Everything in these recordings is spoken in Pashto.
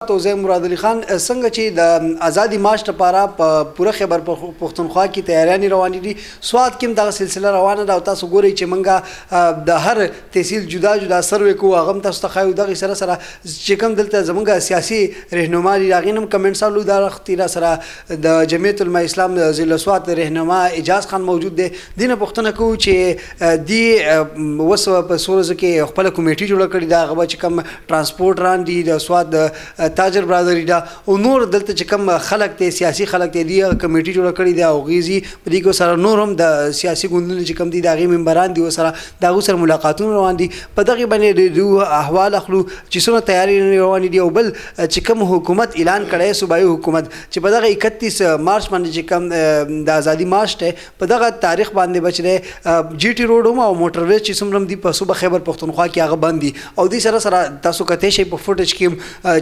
توزیع مراد علي خان څنګه چې د ازادي مارچ لپاره په پوره خیبر پښتونخوا کې تیاریانې روانې دي سواد کې هم دغه سلسله روانه ده او تاسو ګورئ چې موږ د هر تحصیل جدا جدا سروې کوو هغه هم تاسو ته ښایو دغې سره سره چې کوم دلته زموږ سیاسي رهنما دي د هغې نه هم کمنټ سالو دا وخت را سره د جمعیت علماء اسلام د ضلع سواد رهنما اجاز خان موجود دی دې نه پوښتنه کوو چې دې اوس په څو ورځو کې خپله کمیټي جوړه کړې ده هغه به چې کوم ټرانسپورټ راندي د سواد تاجر برادری دا او نور دلته چې کوم خلک ته سیاسي خلک ته دی کمیټي جوړه کړې ده او غیزي په دې کې سره نور هم د سیاسي ګوندونو چې کوم دي د هغې ممبران دي سره د هغو سره ملاقاتونه روان دي په دغې باندې د احوال اخلو چې څومره تیاري روانې دي او بل چې کوم حکومت اعلان کړی صوبایي حکومت چې په دغه 31 مارچ باندې چې کوم د ازادي مارچ دی په دغه تاریخ باندې بچ دی جی ټي روډ هم او موټر ویز چې څومره هم دي په صوبه خیبر پښتونخوا کې هغه بند دي او دې سره سره تاسو کتلی شئ په فوټیج کې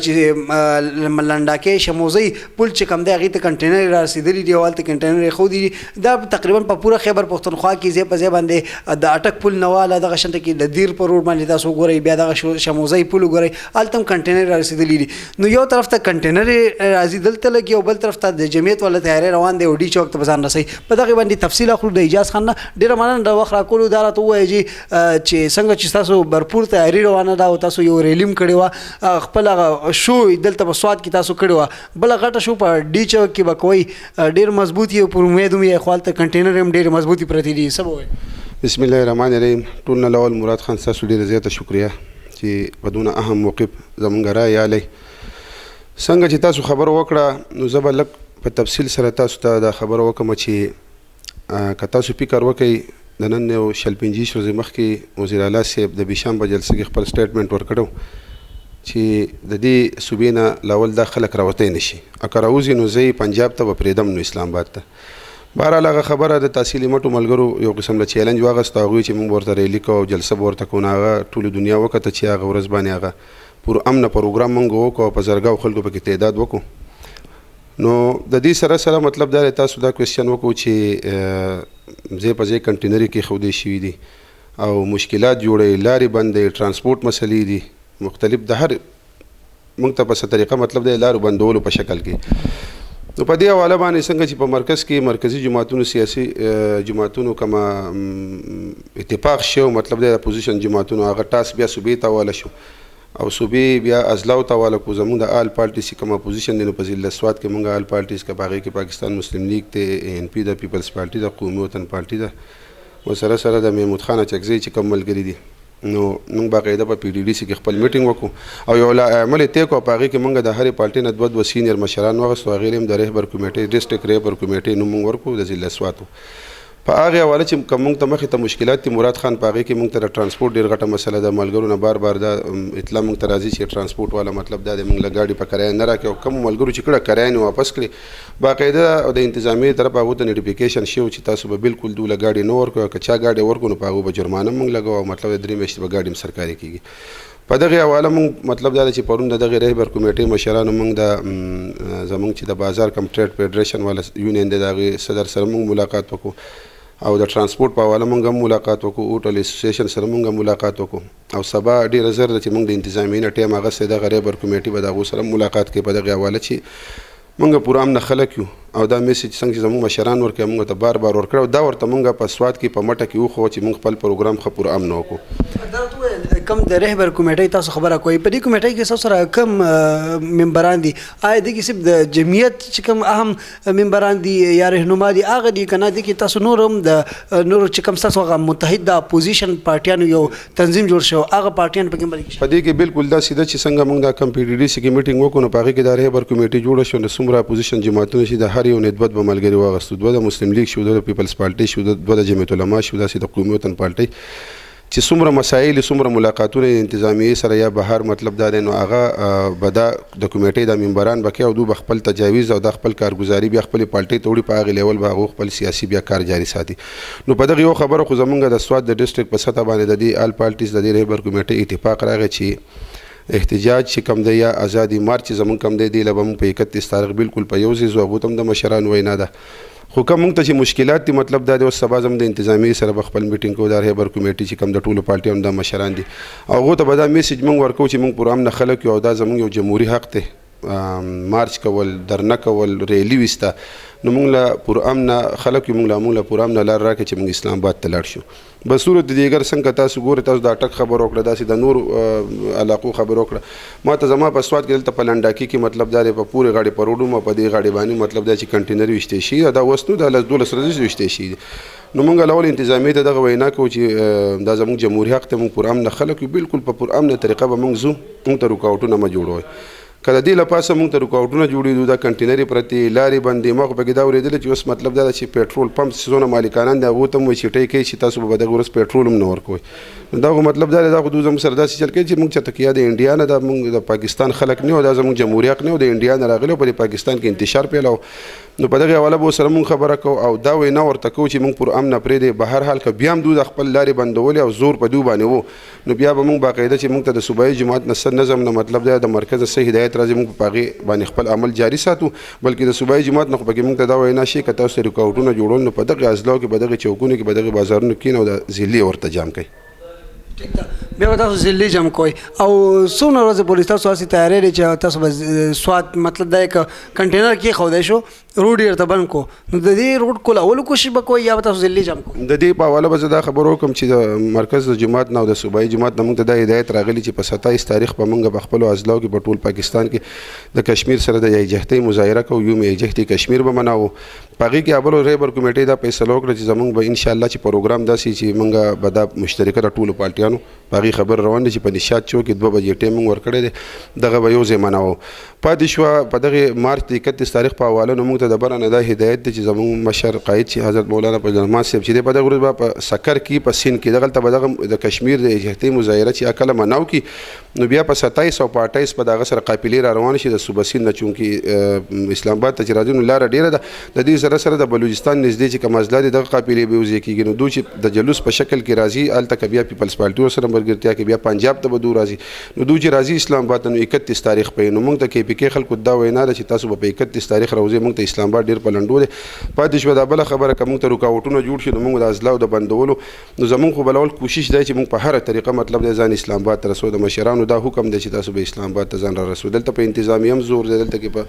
چې لنډاکې شموزۍ پل چې کوم دی هغې ته کنټینر را رسېدلي دي او هلته کنټینر یې ښودي دي دا تقریبا په پوره خیبر پښتونخوا کې ځای په ځای باندې د اټک پل نه واله دغه شانته کې د دیر په روډ باندې تاسو وګورئ بیا دغه شموزۍ پل وګورئ هلته هم کنټینر را رسېدلي دي نو یو طرف ته کنټینر راځي دلته لګي او بل طرف ته د جمعیت والا تیاری روان دی او ډي چوک ته به ځان رسوي په دغې باندې تفصیل اخلو د اجاز خان نه ډېره مننه د وخت راکولو دا راته ووایه چې څنګه چې ستاسو برپور تیاري روانه ده او تاسو یو ریلي هم کړې وه خپل هغه شو دلته په سواد کې تاسو کړې وه بله غټه شو په ډي چوک کې به کوئ ډېر مضبوط یې پر امید هم یې خو هلته کنټینر هم ډېرې مضبوطې پرتې دي څه به وایي بسم الله الرحمن الرحیم ټول نه لول مراد خان ستاسو ډېره زیاته شکریه چې په دونه اهم موقف زموږ رایې آلی څنګه چې تاسو خبره وکړه نو زه به لږ په تفصیل سره تاسو ته دا خبره وکړم چې که تاسو فکر وکئ د نن یو 15 ورځې مخکې وزیر اعلی صاحب د بیشام په جلسه کې خپل سټیټمنټ ورکړی چې د دې صوبې نه لاول دا خلک راوتی نه شي که راوځي نو زه پنجاب ته به پرېږدم نو اسلام آباد ته بهرحال هغه خبره د تحصیلي مټو ملګرو یو قسم له چیلنج واخیسته هغوی چې موږ ورته ریلي کوو او جلسه به ورته کوو نو هغه ټولې دنیا وکته چې هغه ورځ باندې هغه پر امنه پروګرام موږ وکړو او په زرګاو خلکو پکې تعداد وکړو نو د دې سره سره مطلب دا دی تاسو دا کوېسچن وکړو چې ځای په ځای کنټینرې کې ښودې شوي دي او مشکلات جوړوي لارې بندوي ټرانسپورټ مسلې دي مختلف د هر موږ ته په څه طریقه مطلب د لارو بندولو په شکل کې نو په دې حواله باندې څنګه چې په مرکز کې مرکزي جماعتونو سیاسي جماعتونو کومه اتفاق شو مطلب د اپوزیشن جماعتونو هغه ټاس بیا صوبې ته حواله شو او صوبې بیا ازلاو ته حواله کړو زموږ د آل پارټیز چې کوم اپوزیشن دی نو په ضلع سواد کې موږ آل پارټیز که په هغې کې پاکستان مسلم لیگ دی ANP د پیپلز پارټي ده قومي وطن پارټي ده ورسره سره د محمود خان اچکزی چې کوم ملګري دي نو موږ باقاعده په PDDC کې خپل میټینګ وکړو او یو عمل یې طی کړو په هغې کې موږ د هرې پارټۍ نه دوه سینیر مشران واخیستو هغې هم د رهبر کمیټۍ ډسټرکټ رهبر کمیټۍ نوم موږ ورکړو د ضلع سواد په هغې حواله چې که موږ ته مخې ته مشکلات دي مراد خان په هغې کې موږ ته د ټرانسپورټ ډېر غټه مسله ده ملګرو نه بار بار دا اطلاع موږ ته راځي چې ټرانسپورټ والا مطلب دا دی موږ له ګاډي په کرایه نه راکړي او کوم ملګرو چې کړه کرایه نه واپس کړي باقاعده د انتظامیې طرف هغو ته نوټیفیکیشن شوی چې تاسو به بالکل دوله ګاډي نه ورکوئ که چا ګاډي ورکړو نو په هغو به جرمانه موږ لګوو او مطلب د 3 میاشتې به ګاډي هم سرکاري کېږي په دغې حواله موږ مطلب دا دی چې پرون د دغې رهبر کمیټۍ مشرانو موږ د زموږ چې د بازار کم ټریډ فیډریشن والا یونین دی د هغې صدر سره موږ ملاقات وکړو او د ټرانسپورټ په حواله موږ هم ملاقات وکړو هوټل اسوسییشن سره موږ هم ملاقات وکړو او سبا ډېره زر ده چې موږ د انتظامیې نه ټایم اخیستی دغه رهبر کمیټي به د هغو سره ملاقات کوي په دغې حواله چې موږ پوره امنه خلک یو او دا میسج څنګه چې زموږ مشران ورکوي موږ ته بار بار ورکړی او دا ورته موږ په سواد کې په مټه کې وښوه چې موږ خپل پروګرام ښه پوره امن وکړو کم د رهبر کمیټۍ تاسو خبره کوئ په دې کمیټۍ کې ستاسو سره کم ممبران دي آیا دې کې صرف د جمعیت چې کوم اهم ممبران دي یا رهنما دي هغه دي که نه دې کې تاسو نور هم د نورو چې کوم ستاسو هغه متحد د اپوزیشن پارټیانو یو تنظیم جوړ شو هغه پارټیان پکې ملګري په دې کې بالکل دا سیده چې څنګه موږ دا کم PDDC کې میټینګ وکړو نو په هغې کې دا رهبر کمیټۍ جوړه شو نو څومره اپوزیشن جماعتونه چې د هر یو نه دوه دوه ملګري واخیستو دوه د مسلم لیگ شو دوه د پیپلز پارټۍ شو دوه د جمعیت علما شو داسې د قومي وطن پارټۍ چې څومره مسایل څومره ملاقاتونه انتظامیې سره یا بهر مطلب دا دی نو هغه به دا د کمیټۍ د ممبران به کوي او دوی به خپل تجاویز او د خپل کارګزاري بیا خپلې پارټۍ ته وړي په هغې لیول به هغو خپل سیاسي بیا کار جاري ساتي نو په دغه یو خبره خو زموږ د سواد د ډسټرکټ په سطح باندې د دې آل پارټیز د دې رهبر کمیټۍ اتفاق راغی چې احتجاج چې کم دی یا ازادي مارچ چې زموږ کم دی دې له به موږ په 31 تاریخ بالکل په یو ځای ځو هغو ته هم د مشرانو وینا ده خو کوم موږ ته چې مشکلات دي مطلب دا دی اوس سبا زموږ د انتظامیې سره به خپل میټینګ کوو د رهبر کمیټي چې کوم د ټولو پارټیانو د مشران دي او هغو ته به دا میسج موږ ورکوو چې موږ پوره امنه خلک یو او دا زموږ یو جمهوري حق دی مارچ کول درنه کول ریلی وسته نو موږ له پر امن خلک موږ له پر امن لار راکړي چې موږ اسلام آباد ته لاړ شو به صورت دیګر څنګه تاسو ګورئ تاسو دا ټک خبر وکړه داسې د نور علاقو خبر وکړه ما ته زما په سواد کې دلته په لنډاکي کې مطلب دا دی په پورې غاړې په روډو ما په دې غاړې باندې مطلب دا چې کنټینر ویشتې شي دا اوس نو د 12 ورځې ویشتې شي نو موږ له اول انتظامیه ته دغه وینا کوو چې دا زموږ جمهوریت حق ته موږ پر امن خلک بالکل په پر امن طریقه به موږ ځو موږ ته رکاوټونه ما جوړوي کله دې لپاسه موږ ته رکاوټونه جوړېدو دا کنټینري پرتې لارې بندې ما خو پکې دا اورېدله چې اوس مطلب دا ده چې پېټرول پمپ څونه مالکانان دي هغو ته هم وایي چې ټی کوي چې تاسو به دغه ورځ پېټرول هم نه ورکوئ نو دا خو مطلب دا دی دا خو دوی زموږ سره داسې چل کوي چې موږ چې تکیه د انډیا نه دا موږ د پاکستان خلک نه یو دا زموږ جمهوریت نه یو د انډیا نه راغلي او په پاکستان کې انتشار پیلو نو په دغه حواله به سره موږ خبره کوو او دا وینا ورته کوو چې موږ پر امن پرېږدی به هر حال که بیا هم دوی د خپل لارې بندولې او زور په دوی باندې و نو بیا به موږ باقاعده چې موږ ته د صوبایي جماعت نظم نه مطلب دی د مرکز څه هدایت راځي موږ په هغې باندې خپل عمل جاري ساتو بلکې د صوبایي جماعت نه خو پکې موږ ته دا وینا شي که تاسو رکاوټونه جوړول نو په دغه اضلاعو کې په دغه چوکونو کې په دغه بازارونو کې کښېنئ او د ضلعي ورته جام کوئ بیا به تاسو ضلعي جمع کوئ او څومره ورځې پورې تاسو هسې تیاری دی چې تاسو به سواد مطلب دا که کنټینر کېښودی شو روډ یې ورته بند کو نو د دې روډ کولولو کوشش به کوئ یا به تاسو ضلعي جمع کوئ د دې په حواله به زه دا خبر وکړم چې د مرکز د جماعت نه او د صوبایي جماعت نه موږ ته دا هدایت راغلی چې په 27 تاریخ به موږ په خپلو اضلاعو کې په ټول پاکستان کې د کشمیر سره د یکجهتۍ مظاهره کوو یوم یکجهتۍ کشمیر به مناوو په هغې کې ابل ریبر کمیټې دا فیصله وکړه چې زموږ به انشاءالله چې پروګرام داسې چې موږ به دا مشترکه د ټولو پارټیانو په هغې خبر روان دی چې په نشاط چوک کې 2 بجې ټایم موږ ورکړی دی دغه به یو ځای مناوو پاتې شوه په دغې مارچ د 31 تاریخ په حواله نو موږ ته د بره نه دا هدایت دی چې زموږ مشر قاید چې حضرت مولانا فضل الرحمن صاحب چې دی په دغه ورځ به په سکر کې په سین کې دغلته به دغه د کشمیر د یکجهتۍ مظاهره چې کله مناو کړي نو بیا په 27 او په 28 په دغه سره قافلې را روان شي د صوبه سین نه چونکې اسلام آباد ته چې راځي نو لاره ډېره ده د دې سره سره د بلوچستان نږدې چې کوم اضلاع دي دغه قافلې به وځي کېږي نو دوی چې د جلوس په شکل کې راځي هلته که بیا پیپلز پارټي ورسره ملګرتیا کوي بیا پنجاب ته به دوی راځي نو دوی چې راځي اسلام آباد ته نو 31 تاریخ په نو موږ ته کې پي کې خلکو دا وینا ده چې تاسو به په 31 تاریخ راوځئ موږ ته اسلام آباد ډېر په لنډو دی پاتې شوه دا بله خبره که موږ ته رکاوټونه جوړ شي نو موږ د اضلاعو د بندولو نو زموږ خو بلول کوشش دی چې موږ په هره طریقه مطلب دی ځان اسلام آباد ته رسو د مشرانو دا حکم دی چې تاسو به اسلام آباد ته ځان را رسو دلته په انتظامیه هم زور دی دلته کې په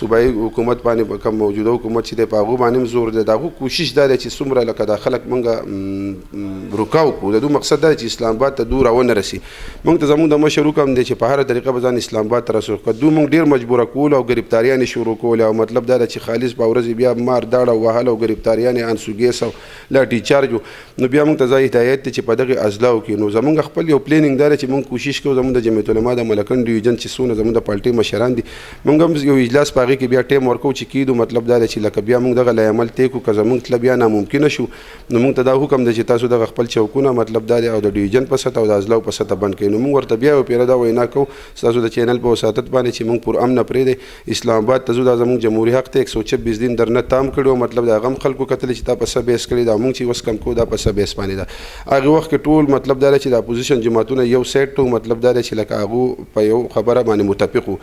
صوبایي حکومت باندې کوم موجوده حکومت چې دی په هغو باندې هم زور دی د هغو کوشش دا دی چې څومره لکه دا خلک موږ رکاو کړو د دوی مقصد دا دی چې اسلام آباد ته دوی راونه رسي موږ ته زموږ د مشر حکم دی چې په هره طریقه به ځان اسلام آباد ته رسو که دوی موږ ډېر مجبوره کول او ګرفتاریانې شروع کول او مطلب دا ده چې خالص په ورځې بیا مار داړه وهل او ګرفتاریانې انسوګیس او لاټي چارج نو بیا موږ ته دا هدایت دی چې په دغې اضلاعو کې نو زموږ خپل یو پلیننګ دا دی چې موږ کوشش کوو زموږ د جمعیت العلما د ملکن ډویژن چې څونه زموږ د پارټۍ مشران دي موږ هم یو اجلاس په هغې کې بیا ټایم ورکوو چې کېدو مطلب دا دی چې لکه بیا موږ دغه لایعمل طی کړو که زموږ تله بیا ناممکنه شو نو موږ ته دا حکم دی چې تاسو دغه خپل چوکونه مطلب دا دی او د ډویژن په سطح او د اضلاعو په سطح بند کړئ نو موږ ورته بیا یو پیره دا وینا کوو ستاسو د چینل په وساطت باندې چې موږ پر امن پرېږدی اسلام آباد ته ځو دا زموږ جمهوري حق ته 126 دین درنه تام کړي مطلب د هغه هم خلکو کتلی چې دا په څه بیس کړي دا موږ چې اوس کم کوو دا په څه بیس باندې ده هغې وخت کې ټول مطلب دا دی چې د اپوزیشن جماعتونه یو سایډ ته مطلب دا دی چې لکه هغو په یو خبره باندې متفق وو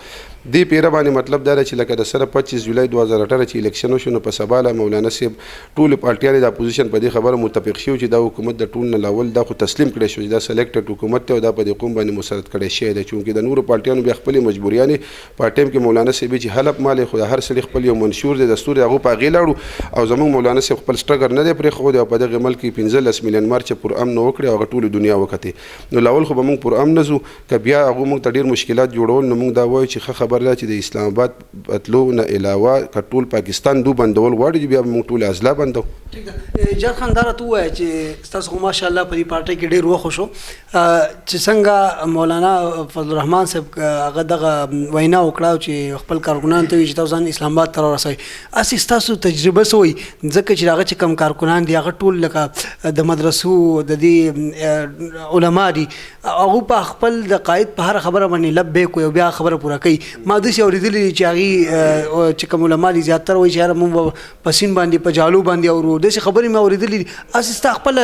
دې پیره باندې مطلب دا دی چې لکه د سره 25 جولای 2018 چې الیکشن وشو نو په سبا له مولانا صاحب ټولې پارټیانې د اپوزیشن په دې خبره متفق شوي چې دا حکومت د ټول نه لاول دا خو تسلیم کړی شو چې دا سلیکټډ حکومت دی او دا په دې قوم باندې مسرت کړی شوی دی چونکې د نورو پارټیانو بیا خپلې مجبوریانې په ټایم کې مولانا صاحب چې حلب مالې خو د هر سړي خپل یو منشور دی دستور دی هغو په هغې لاړو او زموږ مولانا صاحب خپل سټرګر نه دی پرېښودی او په دغې ملک کې 15 میلیون مارچ پر امن وکړي او هغه ټولې دنیا وکتې نو لاول خو به موږ پر امن ځو که بیا هغو موږ ته ډېر مشکلات جوړول نو موږ دا وایو چې ښه خبر ده چې د اسلام آباد تلو نه علاوه که ټول پاکستان دو بندول غواړي بیا به موږ ټول اضلاع بندو جان خان دا راته ووایه چې ستاسو خو ماشاءالله په دې پارټۍ کې ډېر وخت شو چې څنګه مولانا فضل الرحمن صاحب هغه دغه وینا وکړه چې خپل کارکنان ته وایي چې تاسو ځان اسلام آباد ته راورسوئ هسې ستاسو تجربه څه وایي ځکه چې هغه چې کوم کارکنان دي هغه ټول لکه د مدرسو د دې علما دي هغو په خپل د قاید په هره خبره باندې لبیک وي او بیا خبره پوره کوي ما داسې اورېدلي دي چې هغې چې کوم علما دي زیاتره وایي چې یاره موږ په سین باندې په جالو باندې اورو داسې خبرې مې اورېدلي دي هسې ستا خپله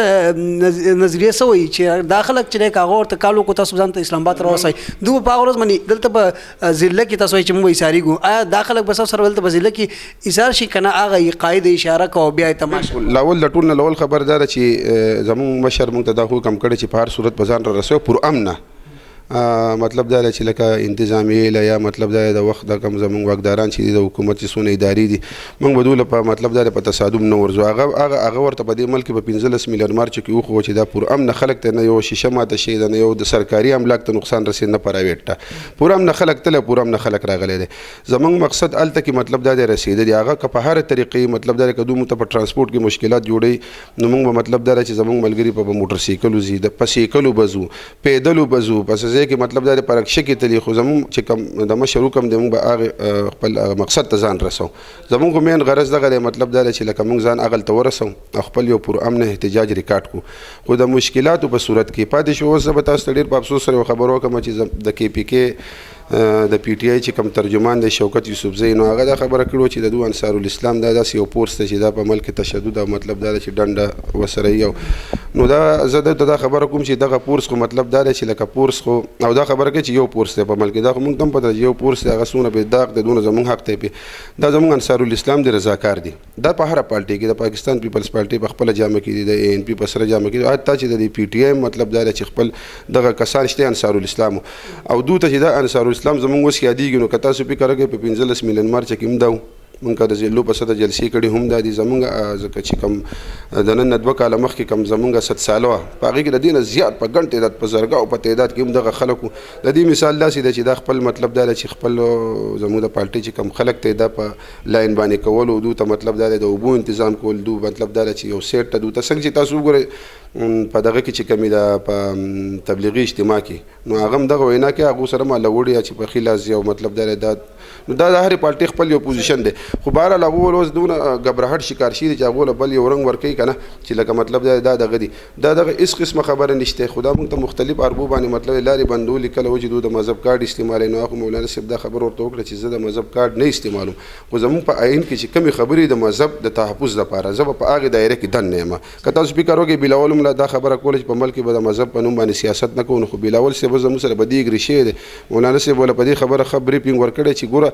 نظریه څه وایي چې دا خلک چې دی که هغه ورته کال وکړو تاسو ځان ته اسلام آباد ته راورسئ دوی به په هغه ورځ باندې دلته په ضلع کې تاسو وایي چې موږ به ایساریږو آیا دا خلک به ستاسو سره دلته په ضلع کې ایسار شي که نه هغه قاید اشاره کوو بیا یې تماشه لاول د ټول نه لاول خبر دا ده چې زموږ مشر موږ ته دا حکم کړی چې په هر صورت به ځان را رسوي پر امنه مطلب دا چې لکه انتظامیه یا مطلب دا د وخت د کم زمونږ واکداران چې د حکومت چې څونه ادارې دي موږ به دوی په مطلب دا په تصادم نه ورځو. هغه ورته په دې ملک په 15 میلیون مارچ کې وخو چې دا پرامن خلک ته نه یو شیشه ماته شي نه یو د سرکاري املاک ته نقصان رسید نه پرایویټ ته پرامن خلک تله پرامن خلک راغلي دي. زمونږ مقصد الته کې مطلب دا دی رسیدلی هغه که په هر طریقې مطلب دا که دوی ته په ترانسپورټ کې مشکلات جوړي نو موږ مطلب دا چې زمونږ ملګري په موټر سایکلو زی د پسیکلو بزو پیدلو بزو پس ځکه کې مطلب دا پرکشه کې تلی خو زمونږ چې کم د مشرو کم د موږ به هغه خپل مقصد ته ځان رسو. زمونږ مین غرض دغه مطلب دا چې لکه موږ ځان اغل ته ورسو خپل یو پر امن احتجاج ریکارډ کو خو د مشکلاتو په صورت کې پاتې شو. اوس به تاسو ډېر په افسوس سره خبرو کوم چې د کې پی کې د پی ټی آی چې کوم ترجمان دی شوکت یوسفزی نو هغه دا خبره کړو چې د دوی انصار الاسلام دا داسې یو پورس دی چې دا په ملک تشدد او مطلب دا چې ډنډه وسره یو نو دا زه دا خبره کوم چې دغه پورس خو مطلب دا چې لکه پورس خو او دا خبره کوي چې یو پورس دی په ملک دا خو موږ هم پته یو پورس دی هغه څونه به داغ د دونه زمونږ حق دی دا زمونږ انصار الاسلام دی رضاکار دي دا په هره پارټي کې د پاکستان پیپلز پارټي په خپل جامه کې دي د اے ان پی په سره جامه کې حتی چې د پی ټی آی مطلب دا چې خپل دغه کسان شته انصار الاسلام او دوی ته چې دا انصار الاسلام زمونږ وس دیږي نو که تاسو فکر کوئ په 15 میلیون مارچ کې هم دا مونږ د ضلعو په سطحه جلسې کړي هم دا دي زمونږ ځکه چې کوم د نن 2 کاله مخکې کوم زمونږ 100 ساله وه په هغې کې د دې نه زیات په ګڼ تعداد په زرګاو په تعداد کې هم دغه خلکو د دې مثال داسې ده چې دا خپل مطلب دا چې خپل زموږ د پارټۍ چې کوم خلک ته دا په لاین باندې کول او دوی ته مطلب دا د اوبو تنظیم کول دوی مطلب دا چې یو سیټ ته دوی ته څنګه چې تاسو وګورئ په دغه کې چې کمی ده په تبلیغي اجتماع کې نو هغه هم دغه وینا کې هغو سره ما لوړي چې په خلاص یو مطلب دا نو دا د هرې پارټۍ خپل یو پوزیشن دی خو بهرحال هغو اوس دونه ګبرهټ شکار شي دي چې هغو له بل یو رنګ ورکوي که نه چې لکه مطلب دا دغه دي دا دغه هېڅ قسمه خبره نشته خو دا موږ ته مختلف اربو باندې مطلب لارې بندولي کله و چې دوی د مذهب کارډ استعمالوي نو هغه مولانا صاحب دا خبر ورته وکړه چې زه د مذهب کارډ نه استعمالوم خو زموږ په آئین کې چې کمې خبرې د مذهب د تحفظ لپاره زه به په هغې دایره کې دن نه یم که تاسو فکر وکړئ بلاول هم دا خبره کوله چې په ملک کې به د مذهب په نوم باندې سیاست نه کوو نو خو بلاول صاحب زموږ سره به دې اګري شوی دی مولانا صاحب وله په دې خبره ښه بریفینګ ورکړی چې ګوره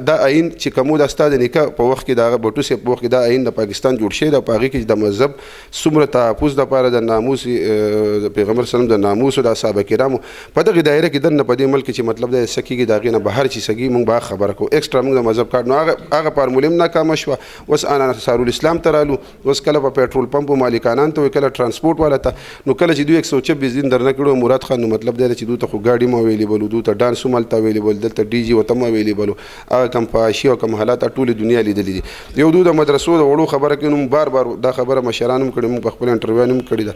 دا آئین چې کوم د ستا د نکاح په وخت کې د هغه بټو صاحب په وخت کې دا آئین د پاکستان جوړ شوی دی په هغې کې د مذهب څومره تحفظ دپاره د ناموس پیغمبر سلم د ناموسو د اصحابه کرامو په دغې دایره کې دننه په دې ملک چې مطلب دا څه کېږي د هغې نه بهر چې څه کېږي موږ به خبره کوو ایکسټرا موږ د مذهب کارډ نو هغه فارمولې هم ناکامه شوه اوس انصار الاسلام ته رالو اوس کله په پیټرول پمپو مالکانان ته وي کله ټرانسپورټ والا ته نو کله چې دوی 126 دین درنه کړو مراد خان نو مطلب دا چې دوی ته خو ګاډي مو اویلیبل دوی ته ډانس هم هلته اویلیبل دلته ډي جي ورته هم اویلیبل هغه کم فحاشي او کم حالات ټولې دنیا لیدلي دي یو دوی د مدرسو د وړو خبره کوي نو بار بار دا خبره مشران هم کړې موږ په خپل انټرویو هم کړې ده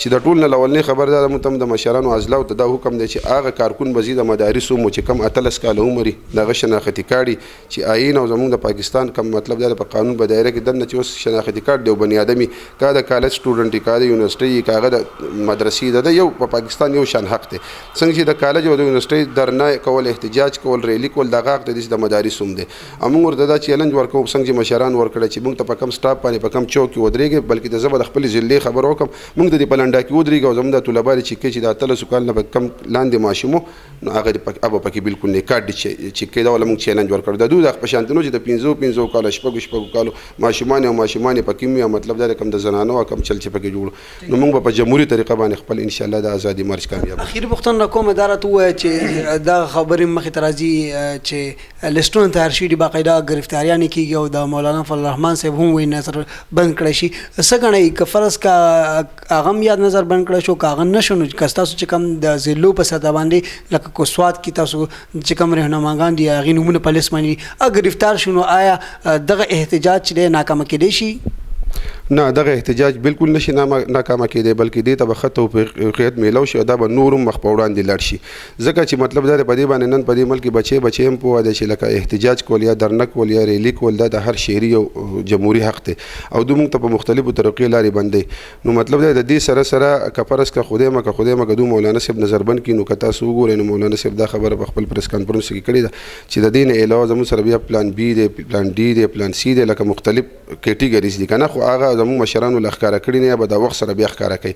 چې د ټول نه لولنې خبر دا موږ ته د مشرانو عزلاو ته دا حکم دی چې هغه کارکون به زی د مدارسو مو چې کم 18 کاله عمر دغه شناختي کاړي چې آئین او زموږ د پاکستان کم مطلب دا په قانون په دایره کې دننه چې اوس شناختي کارت دی او بني آدمي کا د کالج سټوډنټ کا د یونیورسيټي کا د مدرسې د یو په پاکستان یو شان حق دی څنګه چې د کالج او د یونیورسيټي درنه کول احتجاج کول ریلی کول دغه حق دی د مدارس هم دی موږ ورته دا چیلنج ورکوو څنګه چې مشران ورکړه چې موږ ته په کم سټاپ باندې په کم چوک کې ودرېږي بلکې د زه به د خپلې ضلعې خبر وکړم موږ د دې په لنډا کې ودرېږو او زموږ د طلبا چې د 18 کال نه په کم لاندې ماشومو نو هغه به پکې بالکل نه کارډ چې کېده ولا موږ چیلنج ورکړو د دوی د په شانتنو چې د 15 کالو شپږو کالو ماشومان او ماشومانې پکې مې مطلب دا کم د زنانو او کم چل چې پکې جوړ نو موږ به په جمهوریت طریقه باندې خپل ان شاء الله د ازادي مارچ کامیاب اخیر پوښتنه کوم ادارت وایي چې دا خبرې مخې ته راځي چې لیسټونه تیار شوي دي باقاعده ګرفتاریانې کېږي او د مولانا فضل الرحمن صاحب هم وایي نظر بند کړی شي څه ګڼئ که فرض کا هغه هم یاد نظر بند کړی شو که هغه نه شو نو که ستاسو چې کوم د ضلعو په سطحه باندې لکه کوسوات کې تاسو چې کوم رهنماګان دي هغې نومونه په لیست باندې ګرفتار شو نو آیا دغه احتجاج چې دی ناکامه کېدی شي نه دغه احتجاج بالکل نشي ناکامه کېدی بلکې دې ته به ښه توفیقیت میلاو شي او دا به نور هم مخ په وړاندې لاړ شي ځکه چې مطلب دا دی په دې باندې نن په دې ملک کې بچې هم پوه دی چې لکه احتجاج کول یا درنه کول یا ریلي کول دا د هر شهري او جمهوري حق دی او دوی موږ ته په مختلفو طریقې لارې بندوي نو مطلب دا د دې سره سره که فرض که خدای مکه دوی مولانا صاحب نظربند کړي نو که تاسو وګورئ نو مولانا صاحب دا خبره په خپل پریس کانفرنس کې کړې ده چې د دې نه علاوه زموږ سره بیا پلان بي دی پلان ډي دی پلان سي دی لکه مختلف کیټیګریز دي که نه خو هغه زموږ مشرانو له ښکاره کړي نه به د وخت سره بیا ښکاره کوي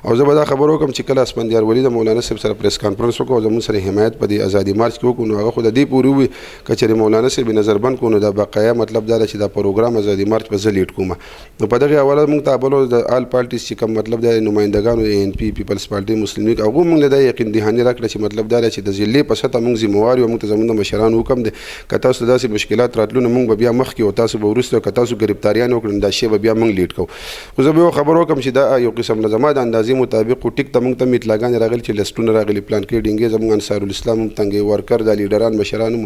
او زه به دا خبر وکړم چې کله اسفندیار ولي د مولانا صاحب سره پریس کانفرنس وکړو زموږ سره حمایت په دې ازادي مارچ کې وکړو نو هغه خو د دې پورې ووي که چېرې مولانا صاحب نظربند کړو نو د بقایا مطلب دا ده چې دا پروګرام ازادي مارچ به زه لیډ کوم نو په دغې حواله موږ ته بلو د آل پارټیز چې کوم مطلب دا نمایندګانو د ان پی پیپلز پارټي مسلم لیګ هغو موږ له دا یقین دهاني راکړه چې مطلب دا ده چې د ضلعې په سطحه موږ ذمهوار یو موږ ته زموږ د مشرانو حکم دی که تاسو داسې مشکلات راتلو نو موږ به بیا مخکې او تاسو به وروسته که تاسو ګرفتاریان وکړو دا شی به بیا موږ لیډ کوو خو زه به یو خبر وکړم چې دا یو قسم له زما د اندازې مطابق خو ټیک ته موږ ته اطلاعګانې راغلي چې لسټونه راغلي پلان کې ډینګې زموږ انصارالاسلام هم تنګې ورکر د لیډران مشران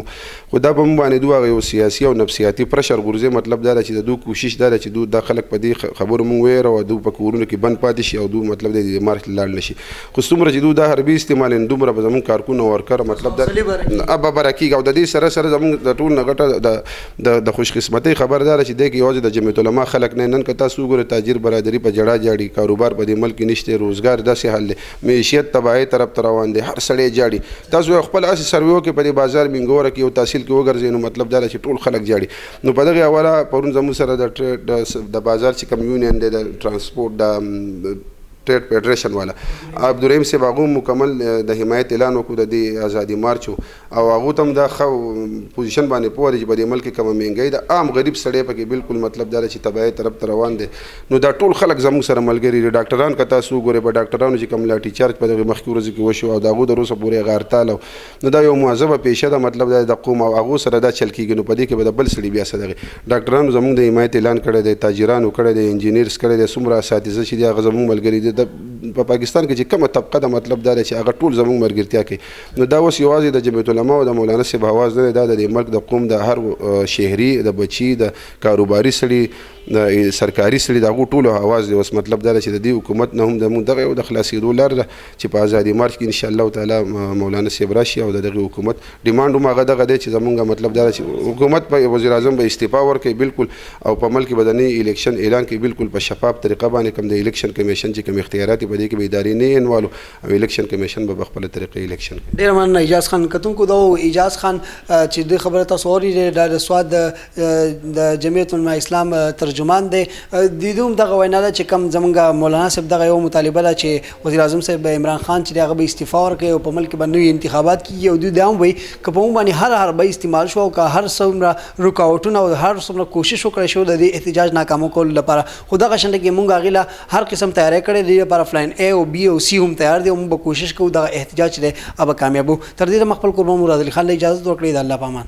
خو دا په موږ باندې دوه یو سیاسي او نفسیاتي پرشر غورځي مطلب دا چې د دوی کوشش دا چې دوی دا خلک په دې خبرو موږ ویره او دوی په کورونو کې بند پاتې شي او دوی مطلب د مارچ لاړ نشي خو څومره چې دوی دا حربي استعمال دومره به زموږ کارکونه ورکر مطلب دا ابا برکیږي او د دې سره سره زموږ د ټول نه ګټه د خوش قسمتۍ خبردار چې دی کې یوازې د جمعیت العلماء خلک نه نن که تاسو وګورئ تاجر برادري په جړه جاړي کاروبار په دې ملک کې نشته روزګار داسې حال دی معیشت تباهۍ طرف ته روان دی هر سړی جاړي تاسو خپل اسې سرویو کې په دې بازار منګوره کې یو تحصیل کې وګرځئ نو مطلب دا چې ټول خلک جاړي نو په دغې حواله پرون زموږ سره د بازار چې کوم یونین دی د ترانسپورټ د ټریډ فیډریشن والا عبدالرحیم صاحب هغه مکمل د حمایت اعلان وکړو د دې ازادي مارچ او هغه ته هم دا پوزیشن باندې پوه دی چې په دې ملک کې کومه مهنګۍ ده عام غریب سړی پکې بالکل مطلب دا چې تباهۍ طرف ته روان دی نو دا ټول خلک زموږ سره ملګري دي ډاکټران که تاسو وګورئ په ډاکټرانو چې کوم لاټي چارج په دغې مخکې ورځو کې وشو او د هغو د روسه پورې هغه هړتال نو دا یو مهذبه پیشه ده مطلب دا د قوم او هغو سره دا چل کېږي نو په دې کې به د بل سړي بیا څه دغې ډاکټرانو زموږ د حمایت اعلان کړی دی تاجرانو کړی دی انجینیرز کړی دی څومره اساتذه چې دي هغه زموږ ملګري دي په پاکستان کې چې کومه طبقه د مطلب دا چې هغه ټول زموږ مرګرتیا کوي نو دا اوس یوازې د جمعیت العلماء او د مولانا صاحب اواز نه دی دا د ملک د قوم د هر شهري د بچي د کاروباري سړي د سرکاري سړي د هغو ټولو اواز دی اوس مطلب دا چې د دې حکومت نه هم زموږ دغه یو د خلاصېدو لار ده چې په ازادي مارچ کې انشاءالله تعالی مولانا صاحب راشي او د دغې حکومت ډیمانډ هم هغه دغه دی چې زموږ مطلب دا چې حکومت په وزیر اعظم به استعفا ورکوي بالکل او په ملک به د نوي الیکشن اعلان کوي بالکل په شفاف طریقه باندې کوم د الیکشن کمیشن چې کوم اختیارات په دې کې به ادارې نه انوالو او الیکشن کمیشن به خپل طریقې الیکشن کوي ډیر مننه اجاز خان کتونکو دا اجاز خان چې د خبره تاسو اوري د سواد د جمعیت العلماء اسلام ترجمان دی دیدوم دغه وینا ده چې کوم زمونږ مولانا صاحب دغه یو مطالبه ده چې وزیر اعظم صاحب عمران خان چې هغه به استعفا ورکړي او په ملک کې به نوي انتخابات کیږي او دوی دا هم وایي که په موږ باندې هر به استعمال شو او که هر څومره رکاوټونه او هر څومره کوشش وکړی شو د دې احتجاج ناکامه کولو لپاره خو دغه شنډه کې موږ هغې له هر قسم تیاری کړې دي لپاره فلاین A او B او C هم تیار دي او موږ به کوشش کوو دغه احتجاج چې دی هغه به کامیاب وو تر دې دمه خپل قربان مراد علي خان له اجازه ورکړئ د الله په امان